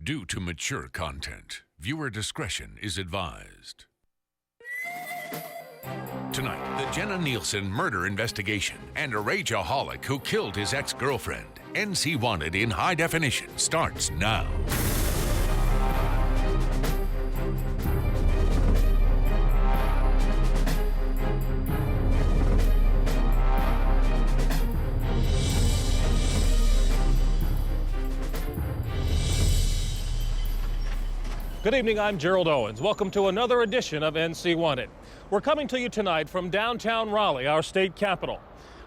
Due to mature content, viewer discretion is advised. Tonight, the Jenna Nielsen murder investigation and a rageaholic who killed his ex-girlfriend. NC Wanted in high definition starts now. Good evening, I'm Gerald Owens. Welcome to another edition of NC Wanted. We're coming to you tonight from downtown Raleigh, our state capital.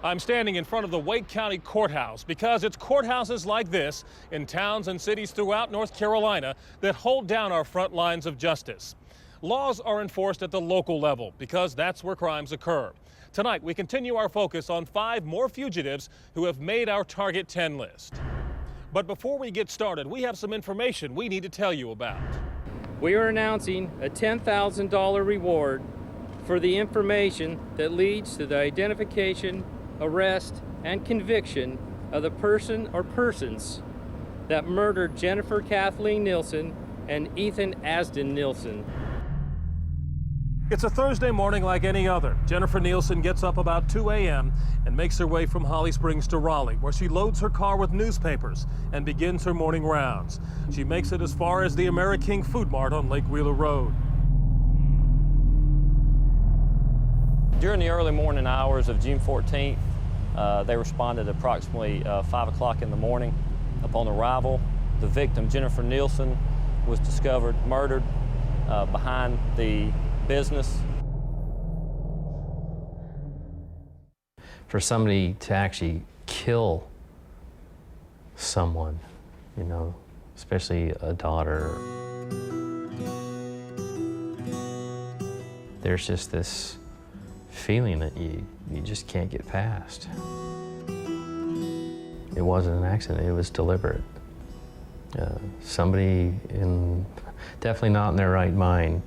I'm standing in front of the Wake County Courthouse because it's courthouses like this in towns and cities throughout North Carolina that hold down our front lines of justice. Laws are enforced at the local level because that's where crimes occur. Tonight, we continue our focus on 5 more fugitives who have made our Target 10 list. But before we get started, we have some information we need to tell you about. We are announcing a $10,000 reward for the information that leads to the identification, arrest, and conviction of the person or persons that murdered Jennifer Kathleen Nielsen and Ethan Asden Nielsen. It's a Thursday morning like any other. Jennifer Nielsen gets up about 2 a.m. and makes her way from Holly Springs to Raleigh, where she loads her car with newspapers and begins her morning rounds. She makes it as far as the Ameriking Food Mart on Lake Wheeler Road. During the early morning hours of June 14th, they responded approximately 5 o'clock in the morning. Upon arrival, the victim, Jennifer Nielsen, was discovered murdered behind the business. For somebody to actually kill someone, you know, especially a daughter, there's just this feeling that you just can't get past. It wasn't an accident, it was deliberate. Somebody definitely not in their right mind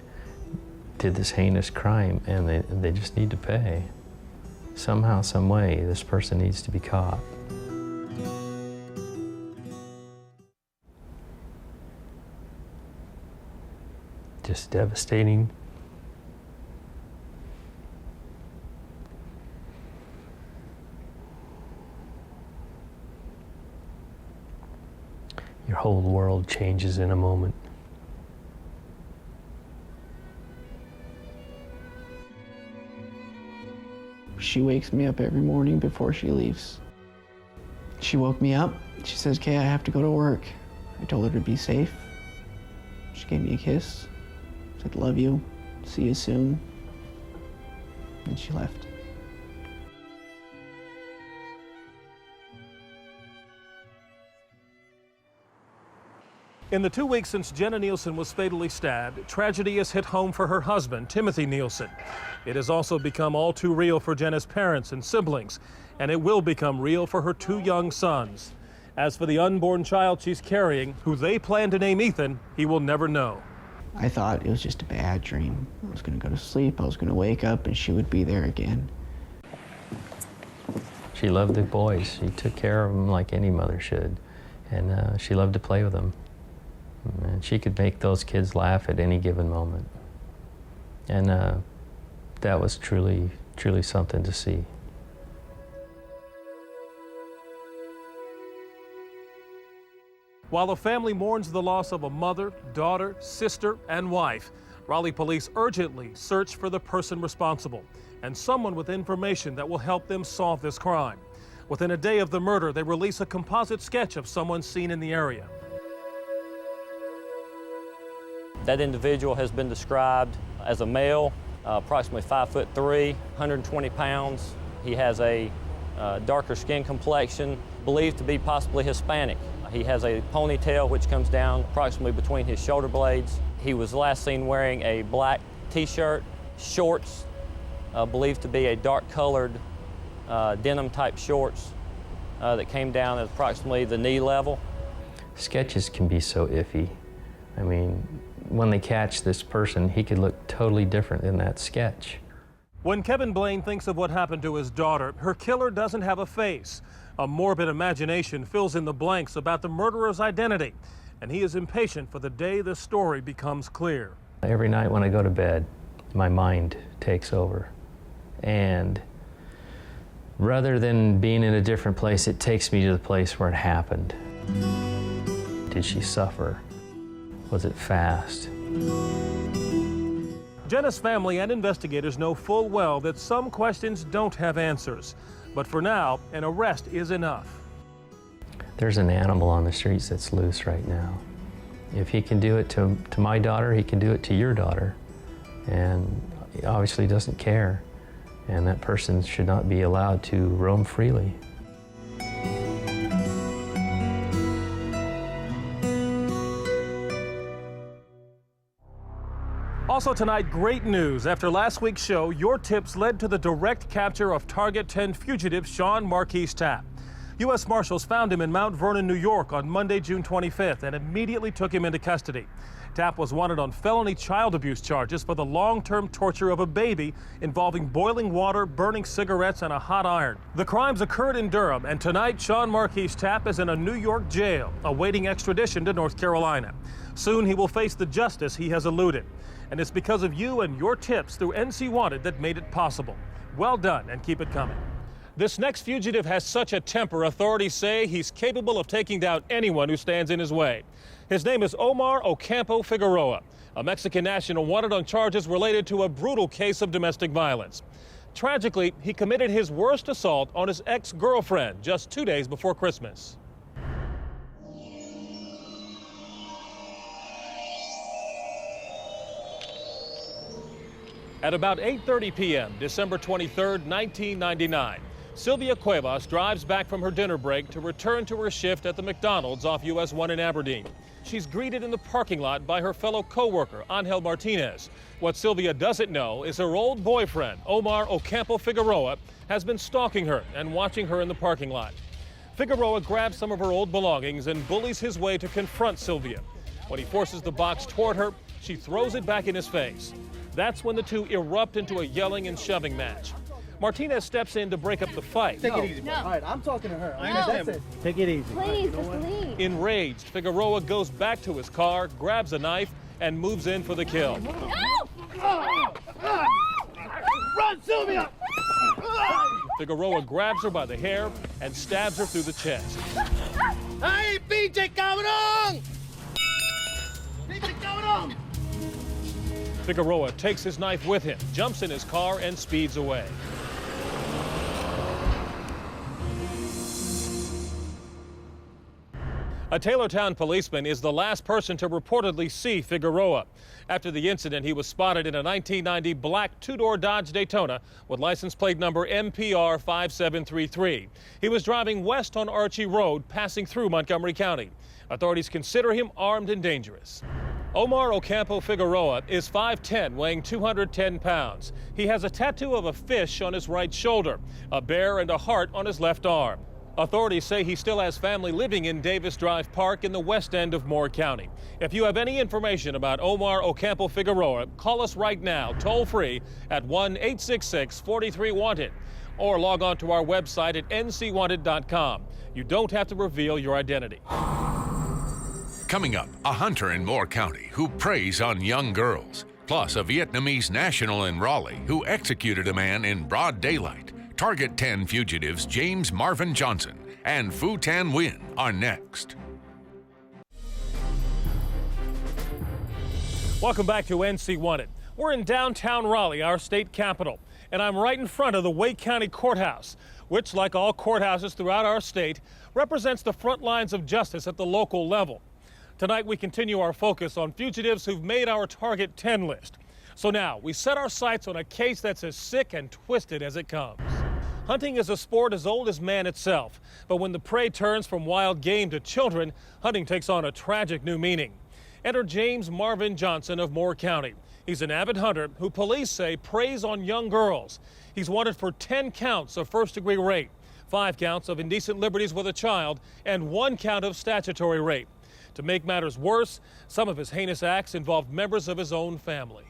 did this heinous crime, and they just need to pay. Somehow, some way, this person needs to be caught. Just devastating. Your whole world changes in a moment. She wakes me up every morning before she leaves. She woke me up. She says, "Kay, I have to go to work." I told her to be safe. She gave me a kiss. Said, "Love you. See you soon." And she left. In the 2 weeks since Jenna Nielsen was fatally stabbed, tragedy has hit home for her husband, Timothy Nielsen. It has also become all too real for Jenna's parents and siblings, and it will become real for her 2 young sons. As for the unborn child she's carrying, who they plan to name Ethan, he will never know. I thought it was just a bad dream. I was gonna go to sleep, I was gonna wake up, and she would be there again. She loved the boys. She took care of them like any mother should, and she loved to play with them. And she could make those kids laugh at any given moment. And that was truly, truly something to see. While the family mourns the loss of a mother, daughter, sister, and wife, Raleigh police urgently search for the person responsible and someone with information that will help them solve this crime. Within a day of the murder, they release a composite sketch of someone seen in the area. That individual has been described as a male, approximately 5'3", 120 pounds. He has a darker skin complexion, believed to be possibly Hispanic. He has a ponytail which comes down approximately between his shoulder blades. He was last seen wearing a black t-shirt, shorts, believed to be a dark-colored denim type shorts that came down at approximately the knee level. Sketches can be so iffy. I mean, when they catch this person, he could look totally different in that sketch. When Kevin Blaine thinks of what happened to his daughter, her killer doesn't have a face. A morbid imagination fills in the blanks about the murderer's identity. and he is impatient for the day the story becomes clear. Every night when I go to bed, my mind takes over. And rather than being in a different place, it takes me to the place where it happened. Did she suffer? Was it fast? Jenna's family and investigators know full well that some questions don't have answers. But for now, an arrest is enough. There's an animal on the streets that's loose right now. If he can do it to my daughter, he can do it to your daughter. And he obviously doesn't care. And that person should not be allowed to roam freely. Also tonight, great news. After last week's show, your tips led to the direct capture of Target 10 fugitive Sean Marquise Tapp. U.S. Marshals found him in Mount Vernon, New York on Monday, June 25th, and immediately took him into custody. Tapp was wanted on felony child abuse charges for the long-term torture of a baby involving boiling water, burning cigarettes, and a hot iron. The crimes occurred in Durham, and tonight Sean Marquise Tapp is in a New York jail, awaiting extradition to North Carolina. Soon he will face the justice he has eluded. And it's because of you and your tips through NC Wanted that made it possible. Well done, and keep it coming. This next fugitive has such a temper, authorities say he's capable of taking down anyone who stands in his way. His name is Omar Ocampo Figueroa, a Mexican national wanted on charges related to a brutal case of domestic violence. Tragically, he committed his worst assault on his ex-girlfriend just 2 days before Christmas. At about 8:30 p.m., December 23rd, 1999, Sylvia Cuevas drives back from her dinner break to return to her shift at the McDonald's off US 1 in Aberdeen. She's greeted in the parking lot by her fellow co-worker, Angel Martinez. What Sylvia doesn't know is her old boyfriend, Omar Ocampo Figueroa, has been stalking her and watching her in the parking lot. Figueroa grabs some of her old belongings and bullies his way to confront Sylvia. When he forces the box toward her, she throws it back in his face. That's when the two erupt into a yelling and shoving match. Martinez steps in to break up the fight. Take it easy. No. All right, I'm talking to her. No. That's it. Take it easy. Please, just leave. Enraged, Figueroa goes back to his car, grabs a knife, and moves in for the kill. No! Run, Sylvia! Figueroa grabs her by the hair and stabs her through the chest. ¡Ay, pinche cabrón! ¡Pinche cabrón! Figueroa takes his knife with him, jumps in his car, and speeds away. A Taylortown policeman is the last person to reportedly see Figueroa. After the incident, he was spotted in a 1990 black two-door Dodge Daytona with license plate number MPR 5733. He was driving west on Archie Road, passing through Montgomery County. Authorities consider him armed and dangerous. Omar Ocampo Figueroa is 5'10", weighing 210 pounds. He has a tattoo of a fish on his right shoulder, a bear and a heart on his left arm. Authorities say he still has family living in Davis Drive Park in the west end of Moore County. If you have any information about Omar Ocampo Figueroa, call us right now, toll-free at 1-866-43-WANTED, or log on to our website at ncwanted.com. You don't have to reveal your identity. Coming up, a hunter in Moore County who preys on young girls, plus a Vietnamese national in Raleigh who executed a man in broad daylight. Target 10 fugitives James Marvin Johnson and Phu Tan Nguyen are next. Welcome back to NC Wanted. We're in downtown Raleigh, our state capital, and I'm right in front of the Wake County Courthouse, which, like all courthouses throughout our state, represents the front lines of justice at the local level. Tonight, we continue our focus on fugitives who've made our Target 10 list. So now, we set our sights on a case that's as sick and twisted as it comes. Hunting is a sport as old as man itself, but when the prey turns from wild game to children, hunting takes on a tragic new meaning. Enter James Marvin Johnson of Moore County. He's an avid hunter who police say preys on young girls. He's wanted for 10 counts of first-degree rape, 5 counts of indecent liberties with a child, and 1 count of statutory rape. To make matters worse, some of his heinous acts involved members of his own family.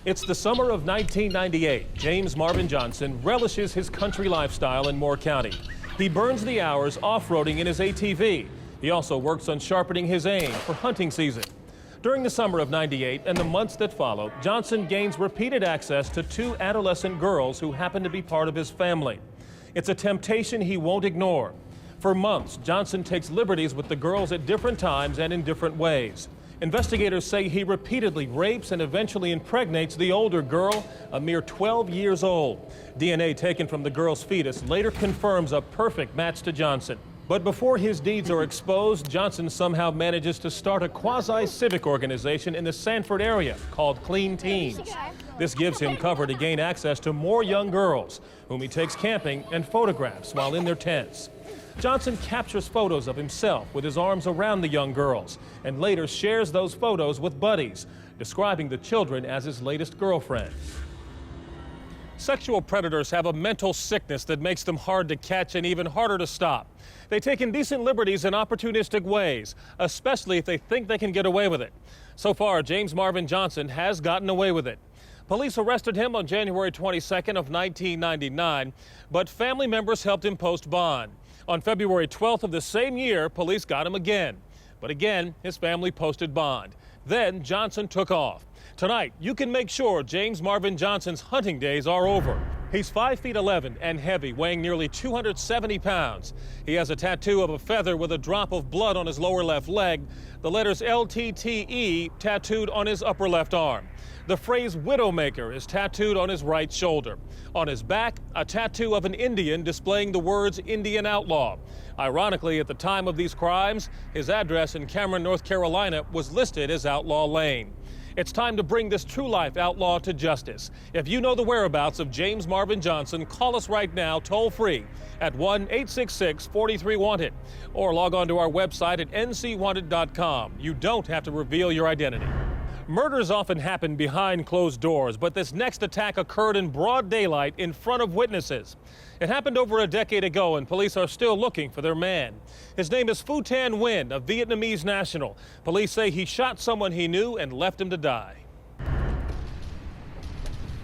It's the summer of 1998. James Marvin Johnson relishes his country lifestyle in Moore County. He burns the hours off-roading in his ATV. He also works on sharpening his aim for hunting season. During the summer of '98 and the months that follow, Johnson gains repeated access to 2 adolescent girls who happen to be part of his family. It's a temptation he won't ignore. For months, Johnson takes liberties with the girls at different times and in different ways. Investigators say he repeatedly rapes and eventually impregnates the older girl, a mere 12 years old. DNA taken from the girl's fetus later confirms a perfect match to Johnson. But before his deeds are exposed, Johnson somehow manages to start a quasi-civic organization in the Sanford area called Clean Teens. This gives him cover to gain access to more young girls, whom he takes camping and photographs while in their tents. Johnson captures photos of himself with his arms around the young girls and later shares those photos with buddies, describing the children as his latest girlfriend. Sexual predators have a mental sickness that makes them hard to catch and even harder to stop. They take indecent liberties in opportunistic ways, especially if they think they can get away with it. So far, James Marvin Johnson has gotten away with it. Police arrested him on January 22nd of 1999, but family members helped him post bond. On February 12th of the same year, police got him again. But again, his family posted bond. Then Johnson took off. Tonight, you can make sure James Marvin Johnson's hunting days are over. He's 5'11" and heavy, weighing nearly 270 pounds. He has a tattoo of a feather with a drop of blood on his lower left leg, the letters LTTE tattooed on his upper left arm. The phrase Widowmaker is tattooed on his right shoulder. On his back, a tattoo of an Indian displaying the words Indian Outlaw. Ironically, at the time of these crimes, his address in Cameron, North Carolina was listed as Outlaw Lane. It's time to bring this true-life outlaw to justice. If you know the whereabouts of James Marvin Johnson, call us right now, toll-free, at 1-866-43-WANTED, or log on to our website at ncwanted.com. You don't have to reveal your identity. Murders often happen behind closed doors, but this next attack occurred in broad daylight in front of witnesses. It happened over a decade ago, and police are still looking for their man. His name is Phu Tan Nguyen, a Vietnamese national. Police say he shot someone he knew and left him to die.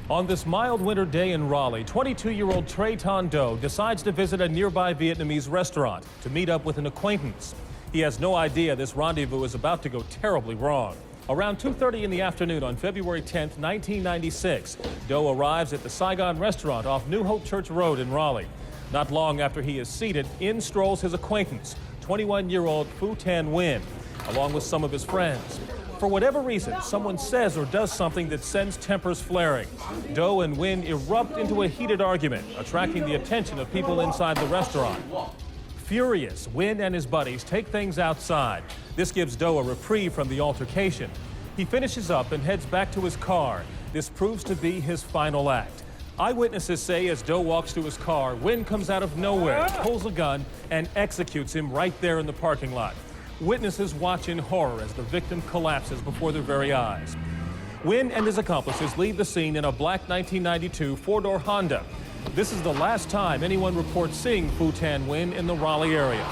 On this mild winter day in Raleigh, 22-year-old Trey Ton Do decides to visit a nearby Vietnamese restaurant to meet up with an acquaintance. He has no idea this rendezvous is about to go terribly wrong. Around 2:30 in the afternoon on February 10, 1996, Do arrives at the Saigon restaurant off New Hope Church Road in Raleigh. Not long after he is seated, in strolls his acquaintance, 21-year-old Phu Tan Nguyen, along with some of his friends. For whatever reason, someone says or does something that sends tempers flaring. Do and Nguyen erupt into a heated argument, attracting the attention of people inside the restaurant. Furious, Nguyen and his buddies take things outside. This gives Do a reprieve from the altercation. He finishes up and heads back to his car. This proves to be his final act. Eyewitnesses say as Do walks to his car, Nguyen comes out of nowhere, pulls a gun, and executes him right there in the parking lot. Witnesses watch in horror as the victim collapses before their very eyes. Nguyen and his accomplices leave the scene in a black 1992 four-door Honda. This is the last time anyone reports seeing Phu Tan Nguyen in the Raleigh area.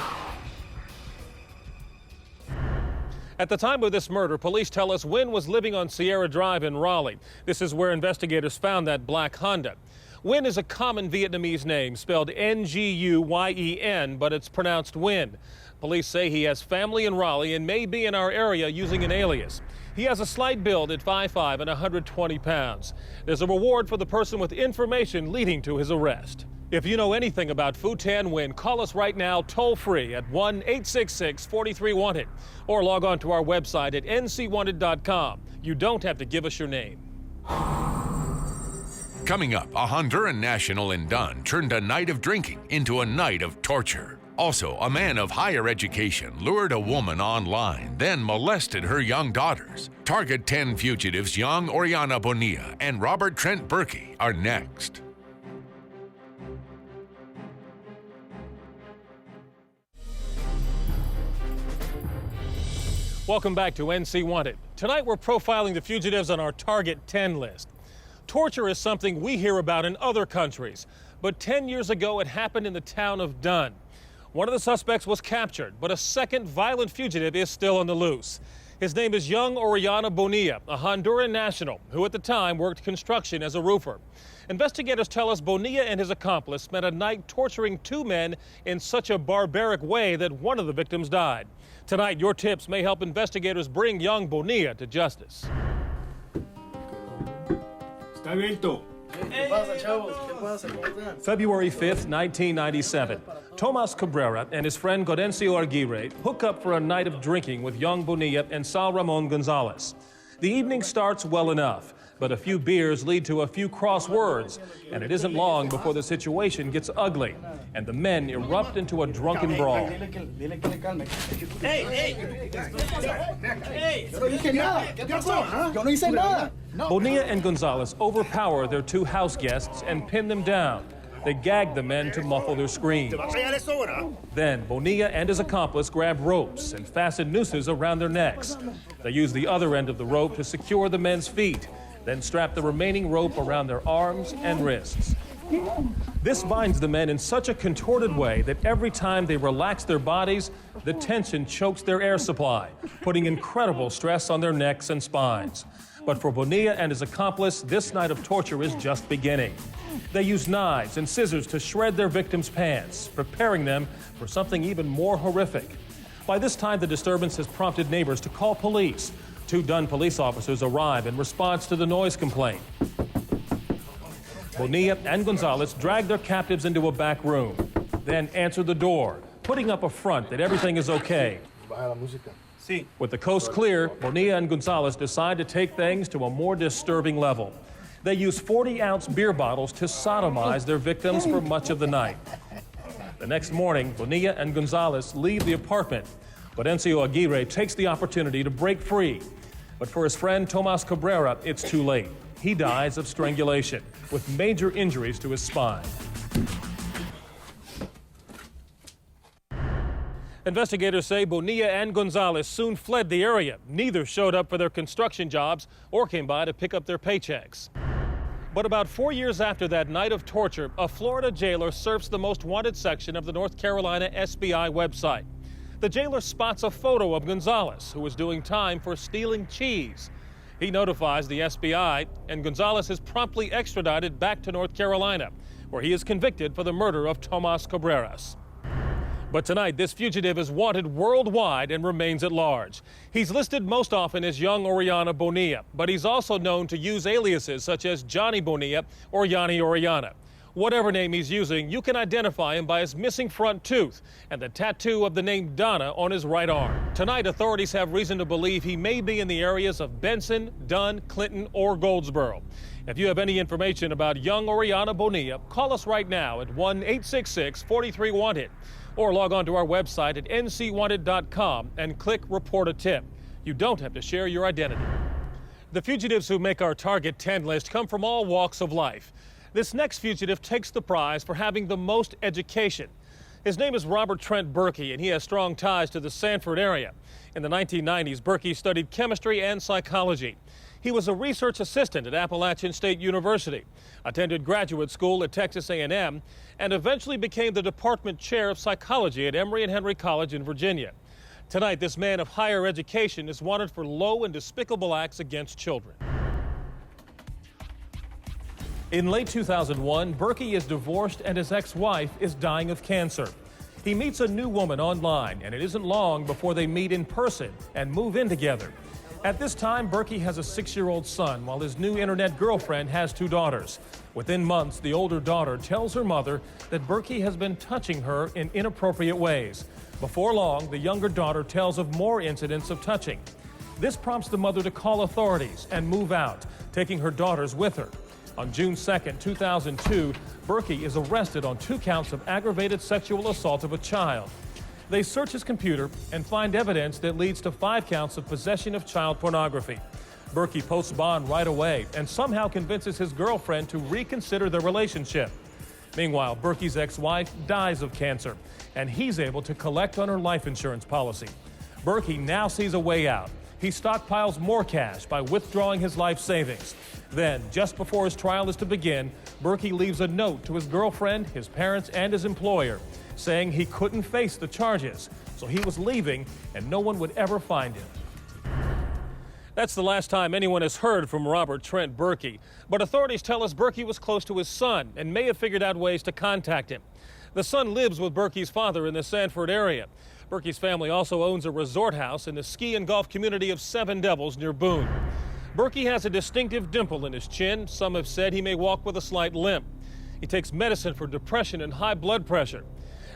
At the time of this murder, police tell us Nguyen was living on Sierra Drive in Raleigh. This is where investigators found that black Honda. Nguyen is a common Vietnamese name, spelled Nguyen, but it's pronounced Nguyen. Police say he has family in Raleigh and may be in our area using an alias. He has a slight build at 5'5" and 120 pounds. There's a reward for the person with information leading to his arrest. If you know anything about Phu Tan Nguyen, call us right now toll-free at 1-866-43-WANTED or log on to our website at ncwanted.com. You don't have to give us your name. Coming up, a Honduran national in Dunn turned a night of drinking into a night of torture. Also, a man of higher education lured a woman online, then molested her young daughters. Target 10 fugitives, young Oriana Bonilla and Robert Trent Berkey, are next. Welcome back to NC Wanted. Tonight we're profiling the fugitives on our Target 10 list. Torture is something we hear about in other countries, but 10 years ago it happened in the town of Dunn. One of the suspects was captured, but a second violent fugitive is still on the loose. His name is Young Oriana Bonilla, a Honduran national who at the time worked construction as a roofer. Investigators tell us Bonilla and his accomplice spent a night torturing two men in such a barbaric way that one of the victims died. Tonight, your tips may help investigators bring young Bonilla to justice. February 5th, 1997. Tomas Cabrera and his friend Godencio Aguirre hook up for a night of drinking with young Bonilla and Sal Ramon Gonzalez. The evening starts well enough, but a few beers lead to a few cross words, and it isn't long before the situation gets ugly, and the men erupt into a drunken brawl. Bonilla and Gonzalez overpower their two house guests and pin them down. They gag the men to muffle their screams. Then Bonilla and his accomplice grab ropes and fasten nooses around their necks. They use the other end of the rope to secure the men's feet, then strap the remaining rope around their arms and wrists. This binds the men in such a contorted way that every time they relax their bodies, the tension chokes their air supply, putting incredible stress on their necks and spines. But for Bonilla and his accomplice, this night of torture is just beginning. They use knives and scissors to shred their victims' pants, preparing them for something even more horrific. By this time, the disturbance has prompted neighbors to call police. Two done police officers arrive in response to the noise complaint. Bonilla and Gonzalez drag their captives into a back room, then answer the door, putting up a front that everything is okay. With the coast clear, Bonilla and Gonzalez decide to take things to a more disturbing level. They use 40-ounce beer bottles to sodomize their victims for much of the night. The next morning, Bonilla and Gonzalez leave the apartment. Godencio Aguirre takes the opportunity to break free. But for his friend Tomas Cabrera, it's too late. He dies of strangulation, with major injuries to his spine. Investigators say Bonilla and Gonzalez soon fled the area. Neither showed up for their construction jobs or came by to pick up their paychecks. But about 4 years after that night of torture, a Florida jailer surfs the most wanted section of the North Carolina SBI website. The jailer spots a photo of Gonzalez, who was doing time for stealing cheese. He notifies the SBI, and Gonzalez is promptly extradited back to North Carolina, where he is convicted for the murder of Tomas Cabreras. But tonight, this fugitive is wanted worldwide and remains at large. He's listed most often as Young Oriana Bonilla, but he's also known to use aliases such as Johnny Bonilla or Yanni Oriana. Whatever name he's using, you can identify him by his missing front tooth and the tattoo of the name Donna on his right arm. Tonight, authorities have reason to believe he may be in the areas of Benson, Dunn, Clinton, or Goldsboro. If you have any information about Young Oriana Bonilla, call us right now at 1-866-43-WANTED or log on to our website at ncwanted.com and click Report a Tip. You don't have to share your identity. The fugitives who make our Target 10 list come from all walks of life. This next fugitive takes the prize for having the most education. His name is Robert Trent Berkey, and he has strong ties to the Sanford area. In the 1990s, Berkey studied chemistry and psychology. He was a research assistant at Appalachian State University, attended graduate school at Texas A&M, and eventually became the department chair of psychology at Emory and Henry College in Virginia. Tonight, this man of higher education is wanted for low and despicable acts against children. In late 2001, Berkey is divorced and his ex-wife is dying of cancer. He meets a new woman online, and it isn't long before they meet in person and move in together. At this time, Berkey has a 6-year-old son, while his new internet girlfriend has 2 daughters. Within months, the older daughter tells her mother that Berkey has been touching her in inappropriate ways. Before long, the younger daughter tells of more incidents of touching. This prompts the mother to call authorities and move out, taking her daughters with her. On June 2nd, 2002, Berkey is arrested on 2 counts of aggravated sexual assault of a child. They search his computer and find evidence that leads to 5 counts of possession of child pornography. Berkey posts bond right away and somehow convinces his girlfriend to reconsider their relationship. Meanwhile, Berkey's ex-wife dies of cancer, and he's able to collect on her life insurance policy. Berkey now sees a way out. He stockpiles more cash by withdrawing his life savings. Then, just before his trial is to begin, Berkey leaves a note to his girlfriend, his parents, and his employer, saying he couldn't face the charges, so he was leaving and no one would ever find him. That's the last time anyone has heard from Robert Trent Berkey. But authorities tell us Berkey was close to his son and may have figured out ways to contact him. The son lives with Berkey's father in the Sanford area. Berkey's family also owns a resort house in the ski and golf community of Seven Devils near Boone. Berkey has a distinctive dimple in his chin. Some have said he may walk with a slight limp. He takes medicine for depression and high blood pressure.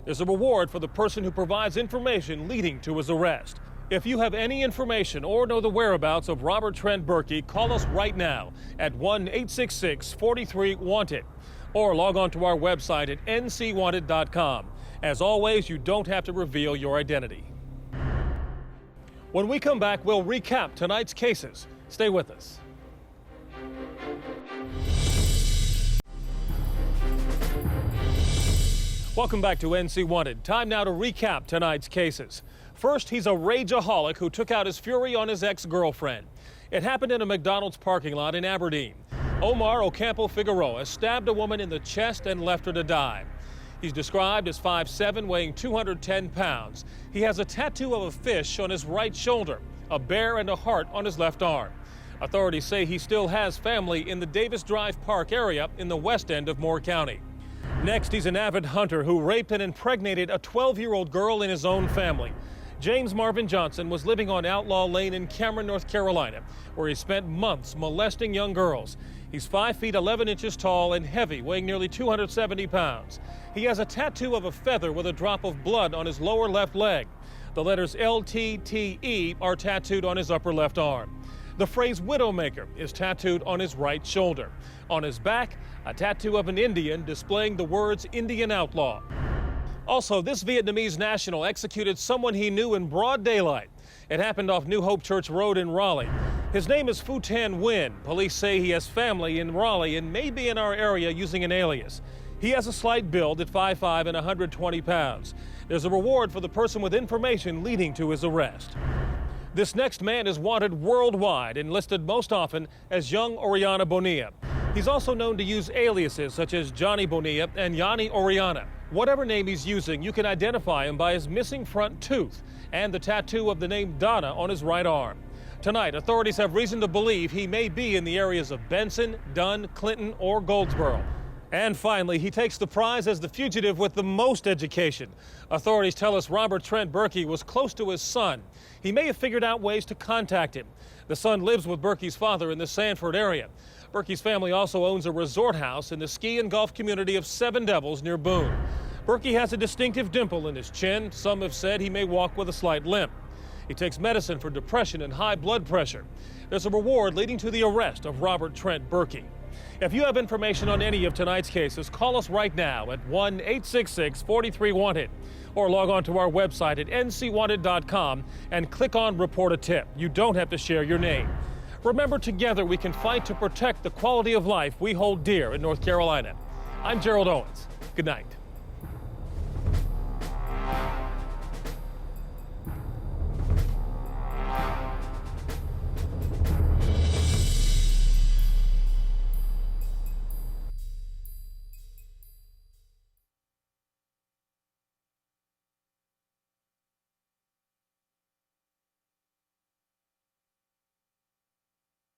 There's a reward for the person who provides information leading to his arrest. If you have any information or know the whereabouts of Robert Trent Berkey, call us right now at 1-866-43-WANTED or log on to our website at ncwanted.com. As always, you don't have to reveal your identity. When we come back, we'll recap tonight's cases. Stay with us. Welcome back to NC Wanted. Time now to recap tonight's cases. First, he's a rageaholic who took out his fury on his ex-girlfriend. It happened in a McDonald's parking lot in Aberdeen. Omar Ocampo Figueroa stabbed a woman in the chest and left her to die. He's described as 5'7", weighing 210 pounds. He has a tattoo of a fish on his right shoulder, a bear and a heart on his left arm. Authorities say he still has family in the Davis Drive Park area in the west end of Moore County. Next, he's an avid hunter who raped and impregnated a 12-year-old girl in his own family. James Marvin Johnson was living on Outlaw Lane in Cameron, North Carolina, where he spent months molesting young girls. He's 5 feet 11 inches tall and heavy, weighing nearly 270 pounds. He has a tattoo of a feather with a drop of blood on his lower left leg. The letters LTTE are tattooed on his upper left arm. The phrase Widowmaker is tattooed on his right shoulder. On his back, a tattoo of an Indian displaying the words Indian Outlaw. Also, this Vietnamese national executed someone he knew in broad daylight. It happened off New Hope Church Road in Raleigh. His name is Phu Tan Nguyen. Police say he has family in Raleigh and may be in our area using an alias. He has a slight build at 5'5" and 120 pounds. There's a reward for the person with information leading to his arrest. This next man is wanted worldwide and listed most often as Young Oriana Bonilla. He's also known to use aliases such as Johnny Bonilla and Yanni Oriana. Whatever name he's using, you can identify him by his missing front tooth and the tattoo of the name Donna on his right arm. Tonight, authorities have reason to believe he may be in the areas of Benson, Dunn, Clinton, or Goldsboro. And finally, he takes the prize as the fugitive with the most education. Authorities tell us Robert Trent Berkey was close to his son. He may have figured out ways to contact him. The son lives with Berkey's father in the Sanford area. Berkey's family also owns a resort house in the ski and golf community of Seven Devils near Boone. Berkey has a distinctive dimple in his chin. Some have said he may walk with a slight limp. He takes medicine for depression and high blood pressure. There's a reward leading to the arrest of Robert Trent Berkey. If you have information on any of tonight's cases, call us right now at 1-866-43-WANTED or log on to our website at ncwanted.com and click on Report a Tip. You don't have to share your name. Remember, together we can fight to protect the quality of life we hold dear in North Carolina. I'm Gerald Owens. Good night.